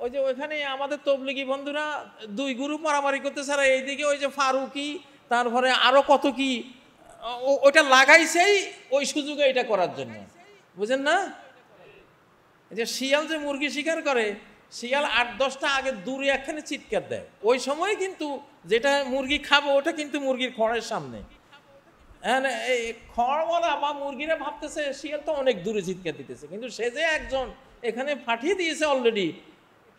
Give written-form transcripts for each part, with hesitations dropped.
ওই যে ওইখানে আমাদের তবলিগি বন্ধুরা দুই গ্রুপ মারামারি করতেছে, আর এইদিকে ওই যে ফারুকি তারপরে আরো কত কি ওইটা লাগাইছেই ওই সুযোগে এটা করার জন্য, বুঝেন না? এই যে শিয়াল যে মুরগি শিকার করে, শিয়াল 8-10টা আগে দূরে একখানে চিৎকার দেয়, ওই সময় কিন্তু যেটা মুরগি খাবো ওটা কিন্তু মুরগির খড়ের সামনে। হ্যাঁ, এই খড়ওয়ালা বা মুরগিরা ভাবতেছে শিয়াল তো অনেক দূরে চিৎকার দিতেছে, কিন্তু সে যে একজন এখানে পাঠিয়ে দিয়েছে অলরেডি,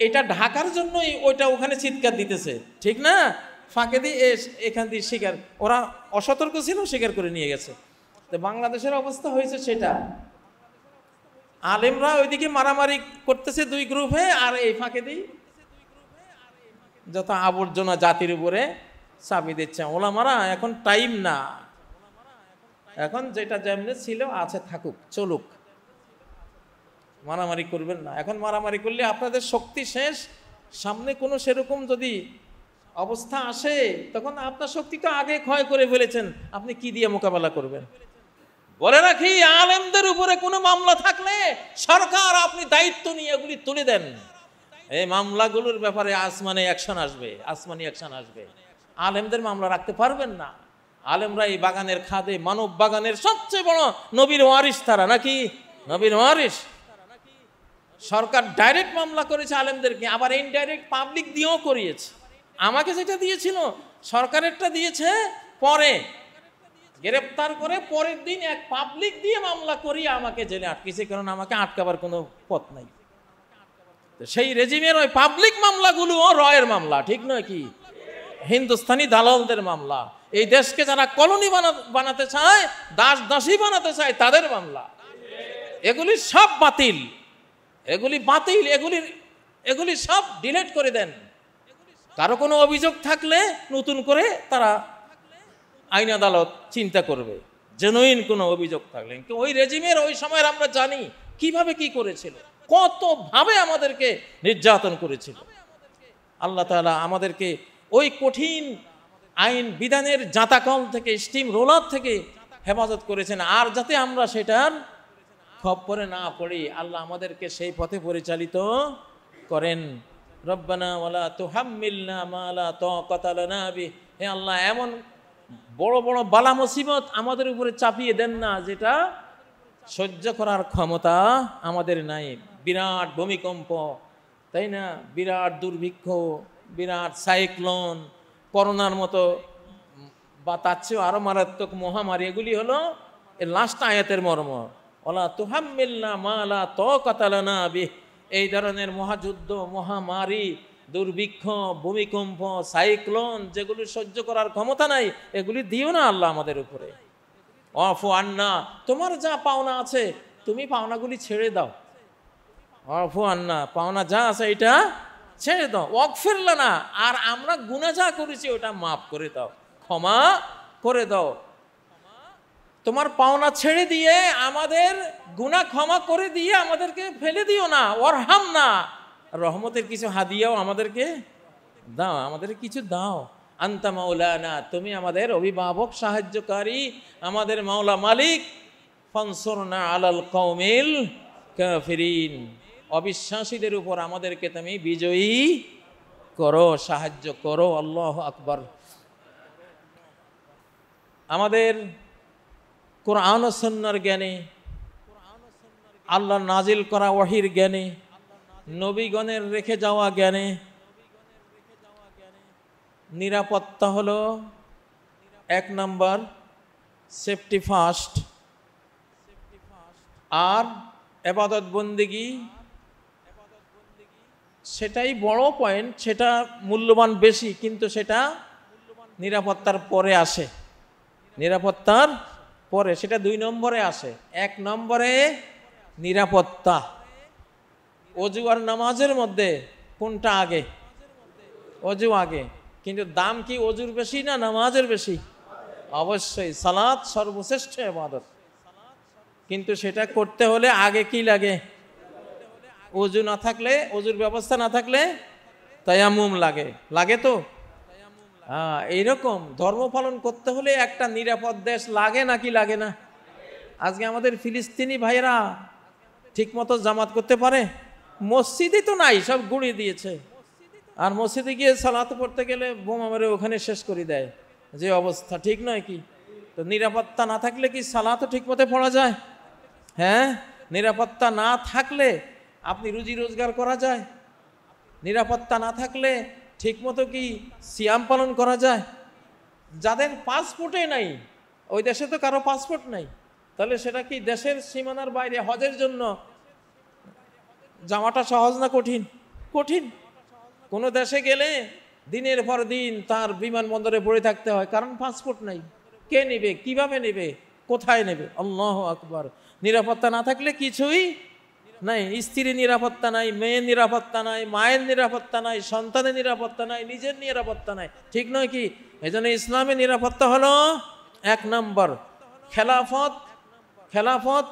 এটা ঢাকার জন্যই ওইটা ওখানে চিৎকার দিতেছে, ঠিক না? ফাঁকে দিয়ে এখান দিয়ে শিকার, ওরা অসতর্ক ছিল, শিকার করে নিয়ে গেছে। তো বাংলাদেশের অবস্থা হয়েছে সেটা, আলেমরা ওইদিকে মারামারি করতেছে দুই গ্রুপে, আর এই ফাঁকে দিয়ে যত আবর্জনা জাতির উপরে চাপিয়ে দিচ্ছে ওলামারা। এখন টাইম না, এখন যেটা যেমনি ছিল আছে থাকুক, চলুক, মারামারি করবেন না। এখন মারামারি করলে আপনাদের শক্তি শেষ, সামনে কোনো সেরকম যদি অবস্থা আসে তখন আপনার শক্তি তো আগে ক্ষয় করে ফেলেছেন, আপনি কি দিয়ে মোকাবেলা করবেন? বলে রাখি, আলেমদের উপরে কোনো মামলা থাকলে সরকার আপনি দায়িত্ব নিয়ে এগুলি তুলে দেন। এই মামলাগুলোর ব্যাপারে আসমানি অ্যাকশন আসবে। আলেমদের মামলা রাখতে পারবেন না। আলেমরা এই বাগানের খাদে, মানব বাগানের সবচেয়ে বড় নবীর ওয়ারিস তারা, নাকি নবীর ওয়ারিস। সরকার ডাইরেক্ট মামলা করেছে আলেমদেরকে, আবার ইনডাইরেক্ট পাবলিক দিয়েও করিয়েছে। আমাকে যেটা দিয়েছিল সরকারেরটা দিয়েছে পরে, গ্রেপ্তার করে পরের দিন এক পাবলিক দিয়ে মামলা করিয়ে আমাকে জেলে আটকেছে, কারণ আমাকে আটকাবার কোনো পথ নাই। সেই রেজিমের ওই পাবলিক মামলাগুলো রয়ের মামলা, ঠিক নয় কি? হিন্দুস্তানি দালালদের মামলা। এই দেশকে যারা কলোনি বানাতে চায়, দাসী বানাতে চায়, তাদের মামলা। এগুলি সব বাতিল, এগুলি সব ডিলিট করে দেন। কারো কোনো অভিযোগ থাকলে নতুন করে তারা আইন আদালত চিন্তা করবে, জেনুইন কোনো অভিযোগ থাকলে। ওই রেজিমের ওই সময় আমরা জানি কিভাবে কি করেছিল, কতভাবে আমাদেরকে নির্যাতন করেছিল। আল্লাহ তাআলা আমাদেরকে ওই কঠিন আইন বিধানের জাঁতাকল থেকে, স্টিম রোলার থেকে হেফাজত করেছেন। আর যাতে আমরা সেটার খপ্পরে না পড়ি, আল্লাহ আমাদেরকে সেই পথে পরিচালিত করেন। রব্বানা ওয়ালা তুহাম্মিলনা মা লা তাকাতা লানা বিহি, হে আল্লাহ এমন বড় বড় বালা মুসিবত আমাদের উপরে চাপিয়ে দেন না যেটা সহ্য করার ক্ষমতা আমাদের নাই। বিরাট ভূমিকম্প, তাই না, বিরাট দুর্ভিক্ষ, বিরাট সাইক্লোন, করোনার মতো বা তার চেয়েও আরো মারাত্মক মহামারী, এগুলি হলো এর লাস্ট আয়াতের মর্ম। ওয়ালা তুহাম্মিলনা মা লা তাকাতা লানা বিহি, এই ধরনের মহাযুদ্ধ, মহামারী, দুর্ভিক্ষ, ভূমিকম্প, সাইক্লোন, যেগুলি সহ্য করার ক্ষমতা নাই, এগুলি দিও না আল্লাহ আমাদের উপরে। আফু আন্না, তোমার যা পাওনা আছে তুমি পাওনাগুলি ছেড়ে দাও। আফু আন্না, পাওনা যা আছে এটা ছেড়ে দাও। ওয়াগফির লানা, আর আমরা গুনাহ যা করেছি ওটা মাফ করে দাও, ক্ষমা করে দাও। তোমার পাওনা ছেড়ে দিয়ে আমাদের গুনাহ ক্ষমা করে দিয়ে আমাদেরকে ফেলে দিও না। ওয়ারহামনা, রহমতের কিছু হাদিয়াও আমাদেরকে দাও, আমাদের কিছু দাও। আনতা মাওলানা, তুমি আমাদের অভিভাবক, সাহায্যকারী, আমাদের মাওলা মালিক। ফানসুরনা আলাল কওমিল কাফিরিন, অবিশ্বাসীদের উপর আমাদেরকে তুমি বিজয়ী করো, সাহায্য করো। আল্লাহু আকবার। আমাদের কোরআন ও সুন্নাহর জ্ঞানে, আল্লাহ নাজিল করা ওহীর জ্ঞানে, নবীগণের রেখে যাওয়া জ্ঞানে নিরাপত্তা হলো 1 নম্বর, সেফটি ফার্স্ট। আর ইবাদত বন্দেগী সেটাই বড় পয়েন্ট, সেটা মূল্যবান বেশি, কিন্তু সেটা নিরাপত্তার পরে আসে, নিরাপত্তার পরে সেটা 2 নম্বরে আসে। 1 নম্বরে নিরাপত্তা। অজু আর নামাজের মধ্যে কোনটা আগে? অজু আগে, কিন্তু দাম কি অজুর বেশি না নামাজের বেশি? অবশ্যই সালাত সর্বশ্রেষ্ঠ ইবাদত, কিন্তু সেটা করতে হলে আগে কি লাগে? অজু না থাকলে, অজুর ব্যবস্থা না থাকলে তায়াম্মুম লাগে, লাগে তো। এইরকম ধর্ম পালন করতে হলে একটা নিরাপদ দেশ লাগে নাকি লাগে না? আজকে আমাদের ফিলিস্তিনি ভাইয়েরা ঠিক মতো জামাত করতে পারে? মসজিদই তো নাই, সব গুঁড়িয়ে দিয়েছে। আর মসজিদে গিয়ে সালাত পড়তে গেলে বোমা মেরে ওখানে শেষ করে দেয়, যে অবস্থা, ঠিক নয় কি? তো নিরাপত্তা না থাকলে কি সালাতও ঠিক মতো পড়া যায়? হ্যাঁ, নিরাপত্তা না থাকলে আপনি রুজি রোজগার করা যায়? নিরাপত্তা না থাকলে ঠিক মতো কি সিয়াম পালন করা যায়? যাদের পাসপোর্টে নাই, ওই দেশে তো কারো পাসপোর্ট নাই, তাহলে সেটা কি দেশের সীমানার বাইরে হজের জন্য যাওয়াটা সহজ না কঠিন? কঠিন। কোনো দেশে গেলে দিনের পর দিন তার বিমানবন্দরে পড়ে থাকতে হয়, কারণ পাসপোর্ট নাই। কে নেবে, কিভাবে নেবে, কোথায় নেবে? আল্লাহু আকবার। নিরাপত্তা না থাকলে কিছুই নাই। স্ত্রীর নিরাপত্তা নাই, মেয়ের নিরাপত্তা নাই, মায়ের নিরাপত্তা নাই, সন্তানের নিরাপত্তা নাই, নিজের নিরাপত্তা নাই, ঠিক নয় কি? এই জন্য ইসলামের নিরাপত্তা হলো 1 নম্বর। খেলাফত, খেলাফত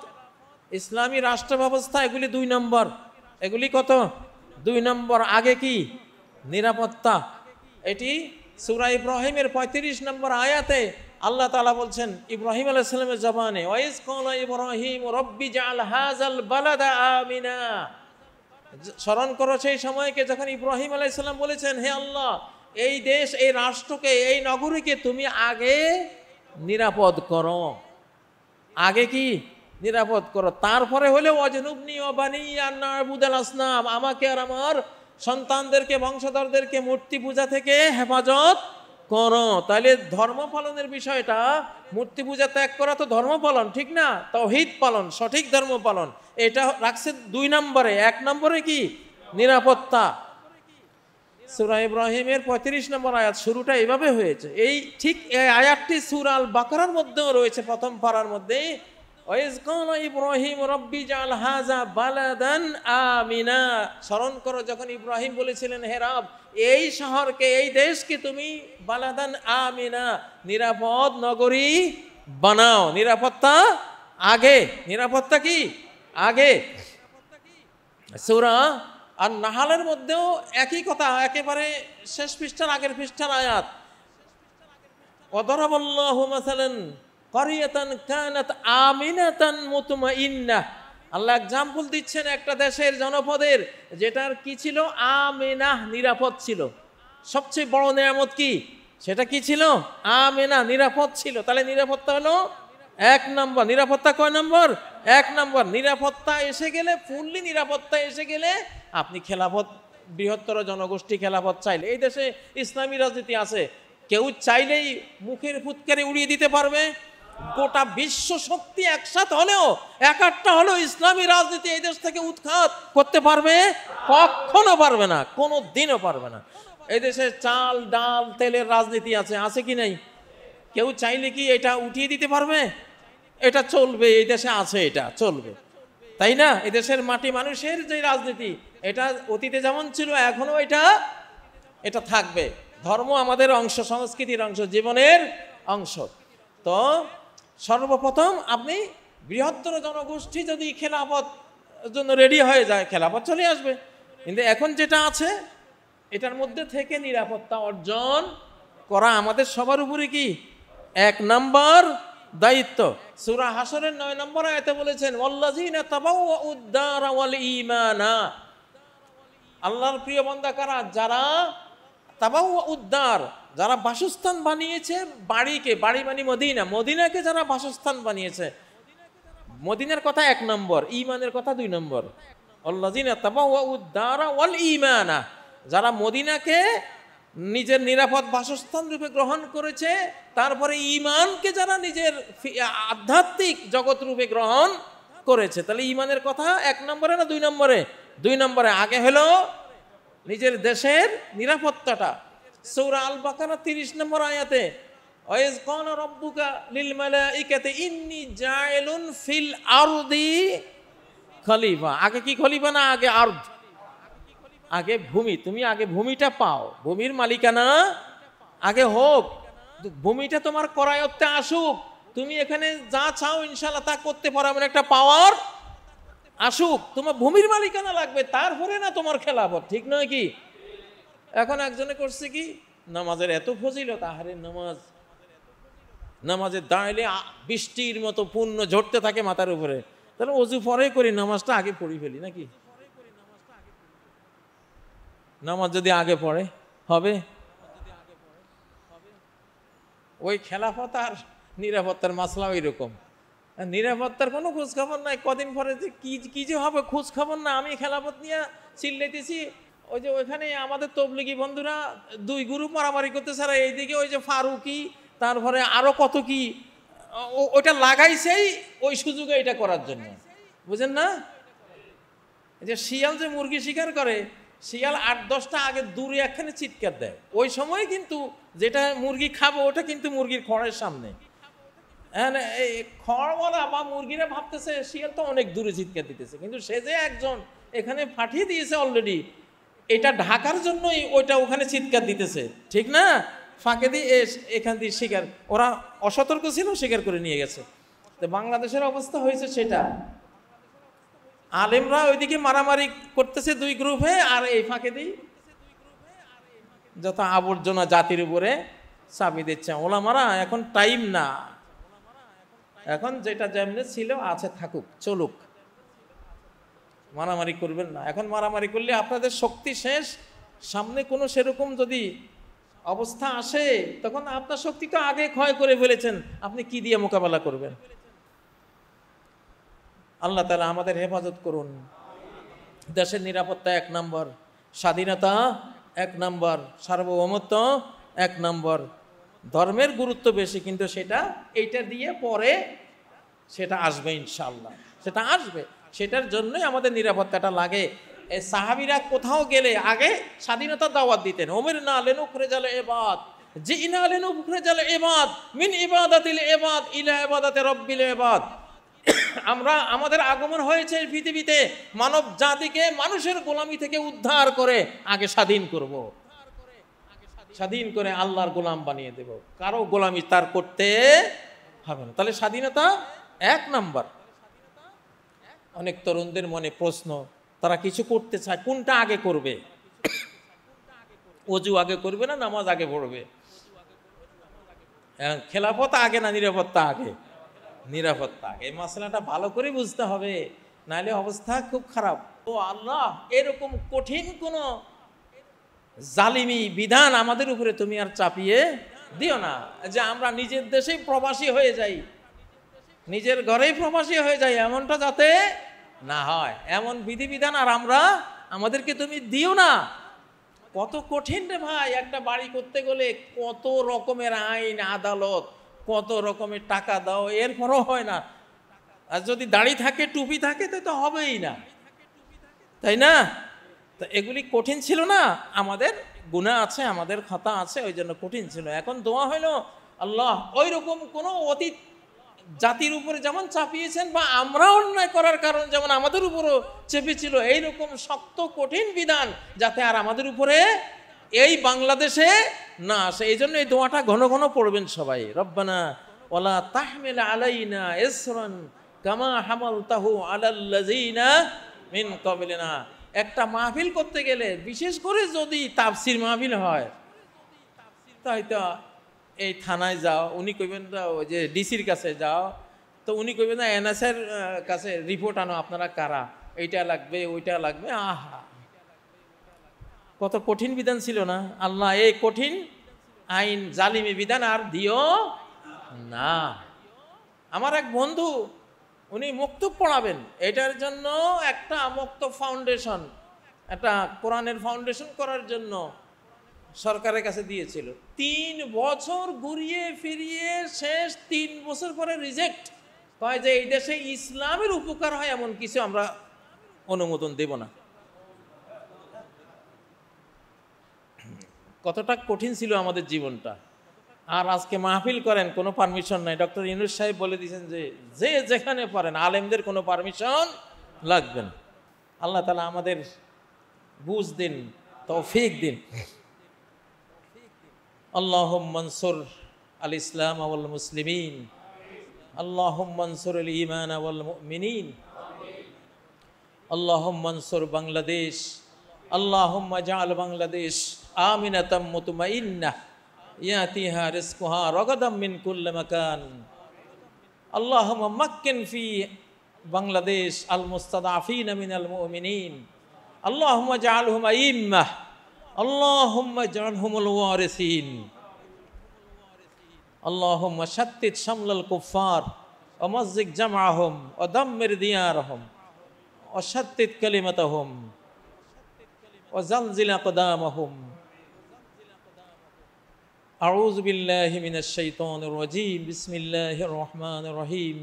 ইসলামী রাষ্ট্র ব্যবস্থা, এগুলি 2 নম্বর। এগুলি কত? 2 নম্বর। আগে কি? নিরাপত্তা। এটি সূরা ইব্রাহিমের 35 নম্বর আয়াতে আল্লাহ তাআলা বলছেন ইব্রাহিম আলাইহিস সালামের জবানে, ওয়াইজ ক্বালা ইব্রাহিম রব্বি জাআল হাযাল বালাদা আমিনা। স্মরণ করো সেই সময়কে যখন ইব্রাহিম আলাইহিস সালাম বলেছেন, হে আল্লাহ, এই দেশ, এই রাষ্ট্রকে, এই নগরীকে তুমি আগে নিরাপদ করো। আগে কি? নিরাপদ করো। তারপরে হলে ওয়াজনুবনি ওয়া বানিয়া আন না'বুদাল আসনাম, আমাকে আর আমার সন্তানদেরকে, বংশধরদেরকে মূর্তি পূজা থেকে হেফাজত করো। তাহলে ধর্ম পালনের বিষয়টা, মূর্তি পূজা ত্যাগ করা তো ধর্ম পালন, ঠিক না? তাওহীদ পালন, সঠিক ধর্ম পালন, এটা রাখছে 2 নম্বরে। 1 নম্বরে কি? নিরাপত্তা। সূরা ইব্রাহিমের 35 নম্বর আয়াত শুরুটা এভাবে হয়েছে। এই ঠিক এই আয়াতটি সূরা আল বাকারার মধ্যেও রয়েছে, প্রথম পারার মধ্যে। ওয়াইজ ক্বালা ইব্রাহিম রব্বি জাআল হাযা বালাদান আমিনা। স্মরণ করো যখন ইব্রাহিম বলেছিলেন, হে রব, এই শহরকে, এই দেশকে তুমি বালাদান আমিনা, নিরাপদ নগরী বানাও। নিরাপত্তা আগে। নিরাপত্তা কি? আগে। সূরা আর নাহালের মধ্যেও একই কথা, একেবারে শেষ পৃষ্ঠার আগের পৃষ্ঠার আয়াত। ওয়াদারাবাল্লাহু মাসালান কারিয়াতান কানাত আমিনাতান মুতমাইন্নাহ। আল্লাহ এক্সাম্পল দিচ্ছেন একটা দেশের, জনপদের, যেটার কি ছিল? আমিনাহ, নিরাপদ ছিল। সবচেয়ে বড় নিয়ামত কি? সেটা কি ছিল? আমিনাহ, নিরাপদ ছিল। তাহলে নিরাপত্তা হলো 1 নম্বর। নিরাপত্তা কয় নম্বর? 1 নম্বর। নিরাপত্তা এসে গেলে, ফুললি নিরাপত্তা এসে গেলে আপনি খেলাফত, বৃহত্তর জনগোষ্ঠী খেলাফত চাইলে, এই দেশে ইসলামী রাজনীতি আছে, কেউ চাইলেই মুখের ফুৎকারে উড়িয়ে দিতে পারবে। গোটা বিশ্ব শক্তি একসাথে হলেও, একটা হলেও ইসলামী রাজনীতি এই দেশ থেকে উৎখাত করতে পারবে? কখনো পারবে না, কোনো দিনও পারবে না। এই দেশে চাল, ডাল, তেলের রাজনীতি আছে, আছে কি নাই? কেউ চাইলে কি এটা উঠিয়ে দিতে পারবে? এটা চলবে, এই দেশে আছে, এটা চলবে, তাই না? এই দেশের মাটি মানুষের যে রাজনীতি, এটা অতীতে যেমন ছিল, এখনো এটা থাকবে। ধর্ম আমাদের অংশ, সংস্কৃতির অংশ, জীবনের অংশ। তো সর্বপ্রথম আপনি বৃহত্তর জনগোষ্ঠী যদি খেলাফত জন্য রেডি হয়ে যায়, খেলাফত চলে আসবে। কিন্তু এখন যেটা আছে, এটার মধ্যে থেকে নিরাপত্তা অর্জন করা আমাদের সবার উপরে কি? 1 নম্বর দায়িত্ব। সূরা হাসরের 9 নম্বর আয়াতে বলেছেন, ওয়াল্লাযিনা তাবাওয়াউদ দারা ওয়াল ঈমানা। আল্লাহর প্রিয় বান্দা কারা? যারা তাবাওয়াউদ দার, যারা বাসস্থান বানিয়েছে বাড়িকে, বাড়ি মানে মদিনা, মদিনাকে যারা বাসস্থান বানিয়েছে। মদিনার কথা 1 নম্বর, ঈমানের কথা 2 নম্বর। আল্লাযিনা তাবাওয়াউদ দারা ওয়াল ঈমানা, যারা মদিনাকে নিজের নিরাপদ বাসস্থান রূপে গ্রহণ করেছে, তারপরে ঈমানকে যারা নিজের আধ্যাত্মিক জগৎ রূপে গ্রহণ করেছে। তাহলে ঈমানের কথা 1 নম্বরে না 2 নম্বরে? 2 নম্বরে। আগে হলো নিজের দেশের নিরাপত্তাটা। সূরা আল বাকারা 30 নম্বর আয়াতে, ওয়াইজ ক্বালা রাব্বুকা লিল মালাইকাতি ইন্নী জাইলুন ফিল আরদি খলিফা। আগে কি খলিফা না আগে আরদ? আগে ভূমি। তুমি আগে ভূমিটা পাও, ভূমির মালিকানা আগে হোক, ভূমিটা তোমার করায়ত্তে আসুক, তুমি এখানে যা চাও ইনশাআল্লাহ তা করতে পারো, এমন একটা পাওয়ার আসুক। তোমার ভূমির মালিকানা লাগবে, তারপরে না তোমার খেলাফত, ঠিক নয় কি? এখন একজনে করছে কি, নামাজের এত ফজিলত, আহারে নামাজের দাঁড়াইলে বৃষ্টির মতো পুণ্য ঝরতে থাকে মাথার উপরে, তাহলে অজু পরে করি, নামাজটা আগে পড়ি ফেলি নাকি? নামাজ যদি আগে পড়ে হবে? ওই খেলাফত আর নিরাপত্তার মাসলা ওই রকম। নিরাপত্তার কোনো খোঁজ খবর নাই, কদিন পরে যে কি যে হবে খোঁজ খবর না। আমি খেলাফত নিয়ে চিল্লাইতেছি, ওই যে ওইখানে আমাদের তবলিগি বন্ধুরা দুই গ্রুপ মারামারি করতেছে, আর এইদিকে ওই যে ফারুকি, তারপরে আরো কত কি ওইটা লাগাইছেই ওই সুযোগে এটা করার জন্য, বুঝেন না? যে শিয়াল যে মুরগি শিকার করে, শিয়াল 8-10টা আগে দূরে একখানে চিৎকার দেয়, ওই সময় কিন্তু যেটা মুরগি খাবো ওটা কিন্তু মুরগির খড়ের সামনে। এই খড়ওয়ালা বা মুরগিরা ভাবতেছে শিয়াল তো অনেক দূরে চিৎকার দিতেছে, কিন্তু সে যে একজন এখানে পাঠিয়ে দিয়েছে অলরেডি, এটা ঢাকার জন্যই ওইটা ওখানে চিৎকার দিতেছে, ঠিক না? ফাঁকে দিয়ে এখান দিয়ে শিকার, ওরা অসতর্ক ছিল, শিকার করে নিয়ে গেছে। তো বাংলাদেশের অবস্থা হয়েছে সেটা, আলেমরা ওইদিকে মারামারি করতেছে দুই গ্রুপে, আর এই ফাঁকে দিয়ে যত আবর্জনা জাতির উপরে চাপি দিচ্ছে ওলামারা। এখন টাইম না, এখন যেটা যেমনি ছিল আছে থাকুক, চলুক, মারামারি করবেন না। এখন মারামারি করলে আপনাদের শক্তি শেষ, সামনে কোনো সেরকম যদি অবস্থা আসে তখন আপনার শক্তি তো আগে ক্ষয় করে ফেলেছেন, আপনি কি দিয়ে মোকাবেলা করবেন? আল্লাহ তাআলা আমাদের হেফাজত করুন। দেশের নিরাপত্তা 1 নম্বর, স্বাধীনতা 1 নম্বর, সার্বভৌমত্ব 1 নম্বর। ধর্মের গুরুত্ব বেশি, কিন্তু সেটা এইটা দিয়ে পরে সেটা আসবে ইনশাআল্লাহ, সেটা আসবে। সেটার জন্যই আমাদের নিরাপত্তাটা লাগে। এই সাহাবীরা কোথাও গেলে আগে স্বাধীনতার দাওয়াত দিতেন। উমিরনা লিনুখরিজাল ইবাদ, জিনা লিনুখরিজাল ইবাদ মিন ইবাদাতিল ইবাদ ইলা ইবাদাতি রাব্বিল ইবাদ। আমরা আমাদের আগমন হয়েছে পৃথিবীতে মানব জাতিকে মানুষের গোলামি থেকে উদ্ধার করে আগে স্বাধীন করব, স্বাধীন করে আল্লাহর গোলাম বানিয়ে দেব, কারো গোলামি তার করতে হবে না। তাহলে স্বাধীনতা 1 নম্বর। অনেক তরুণদের মনে প্রশ্ন, তারা কিছু করতে চায়, কোনটা আগে করবে? ওযু আগে করবে না নামাজ আগে পড়বে? খেলাফত আগে না নিরাপত্তা আগে? নিরাপত্তা আগে। এই মশলাটা ভালো করে বুঝতে হবে, নাহলে অবস্থা খুব খারাপ। ও আল্লাহ, এরকম কঠিন কোন জালিমি বিধান আমাদের উপরে তুমি আর চাপিয়ে দিও না, যে আমরা নিজের দেশেই প্রবাসী হয়ে যাই, নিজের ঘরেই প্রবাসী হয়ে যাই, এমনটা যাতে না হয়। এমন বিধিবিধান আর আমাদেরকে তুমি দিও না। কত কঠিন রে ভাই, একটা বাড়ি করতে গেলে কত রকমের আইন আদালত, কত রকমের টাকা দাও, এরপরও হয় না। আর যদি দাড়ি থাকে টুপি থাকে তো হবেই না, তাই না? তো এগুলি কঠিন ছিল না, আমাদের গুনাহ আছে, আমাদের খাতা আছে, ওই জন্য কঠিন ছিল। এখন দোয়া হইলো আল্লাহ ওই রকম কোনো অতীত জাতির উপরে যেমন চাপিয়েছেন, বা আমরা অন্যায় করার কারণ যেমন আমাদের উপরও চেপেছিল, এইরকম শক্ত কঠিন বিধান যাতে আর আমাদের উপরে এই বাংলাদেশে না আসে। এই জন্য এই দোয়াটা ঘন ঘন পড়বেন সবাই। রব্বানা ওয়ালা তাহমিল আলাইনা ইসরান কামা হামালতাহু আলাল্লাযিনা মিন ক্বাবলিনা। একটা মাহফিল করতে গেলে, বিশেষ করে যদি তাফসির মাহফিল হয়, তাই তো এই থানায় যাও, উনি কইবেন না ওই যে ডিসির কাছে যাও, তো উনি কইবেন না এনএসের কাছে রিপোর্ট আনো, আপনারা কারা, এইটা লাগবে ওইটা লাগবে। আহা, কত কঠিন বিধান ছিল না? আল্লাহ এই কঠিন আইন জালিমি বিধান আর দিও না। আমার এক বন্ধু, উনি মুক্তব পড়াবেন, এটার জন্য একটা মুক্তব ফাউন্ডেশন, একটা কোরআনের ফাউন্ডেশন করার জন্য সরকারের কাছে দিয়েছিল। 3 বছর ঘুরিয়ে ফিরিয়ে শেষ 3 বছর পরে রিজেক্ট, কয় যে এই দেশে ইসলামের উপকার হয় এমন কিছু আমরা অনুমোদন দেব না। কতটা কঠিন ছিল আমাদের জীবনটা। আর আজকে মাহফিল করেন, কোনো পারমিশন নাই। ডক্টর ইউনূস সাহেব বলে দিয়েছেন যে যেখানে পারেন, আলেমদের কোনো পারমিশন লাগবে না। আল্লাহ তাআলা আমাদের বুঝ দিন, তৌফিক দিন। আল্লাহুম্মা আনসুর আল ইসলাম ওয়াল মুসলিমিন, আল্লাহুম্মা আনসুর আল ঈমান ওয়াল মুমিনিন, আল্লাহুম্মা আনসুর বাংলাদেশ, আল্লাহুম্মা জাআল বাংলাদেশ আমিনাতাম মুতমাইন্নাহ ইয়াতিহা রিজকুহা রাগাদাম মিন কুল্লি মাকান। আল্লাহুম্মা মাক্কিন ফি বাংলাদেশ আল মুস্তাদআফিন মিনাল মুমিনিন, আল্লাহুম্মা জাআলহুম আইম্মাহ আল্লাহুম্মা জাআলহুমুল ওয়ারিসিন আল্লাহুম্মা শাত্তিত শামলাল কুফফার ওয়া মাযজিক জামআহুম ওয়া দাম্মির দিয়ারহুম ওয়া শাত্তিত কালিমাতাহুম ওয়া জালজিল আকদামাহুম আউযু বিল্লাহি মিনাশ শাইতানির রাজীম বিসমিল্লাহির রহমানির রহিম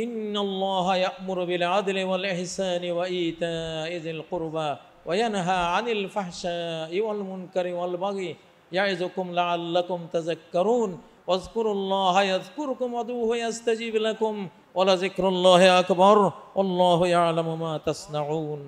ইন্নাল্লাহা ইয়া'মুরু বিল আদলি ওয়াল ইহসানি ওয়া ইতা'i যিল কুরবা ওয়া ইয়ানহা আনিল ফাহশাই ওয়াল মুনকারি ওয়াল বাগি ইয়া'iযুকুম লা'আল্লাকুম তাযাক্কারুন ওয়াজকুরুল্লাহা ইয়াযকুরকুম ওয়াদউহু ইয়াস্তাজিব লাকুম ওয়া লাযিকরুল্লাহি আকবার আল্লাহু ইয়া'লামু মা তাসনাউন।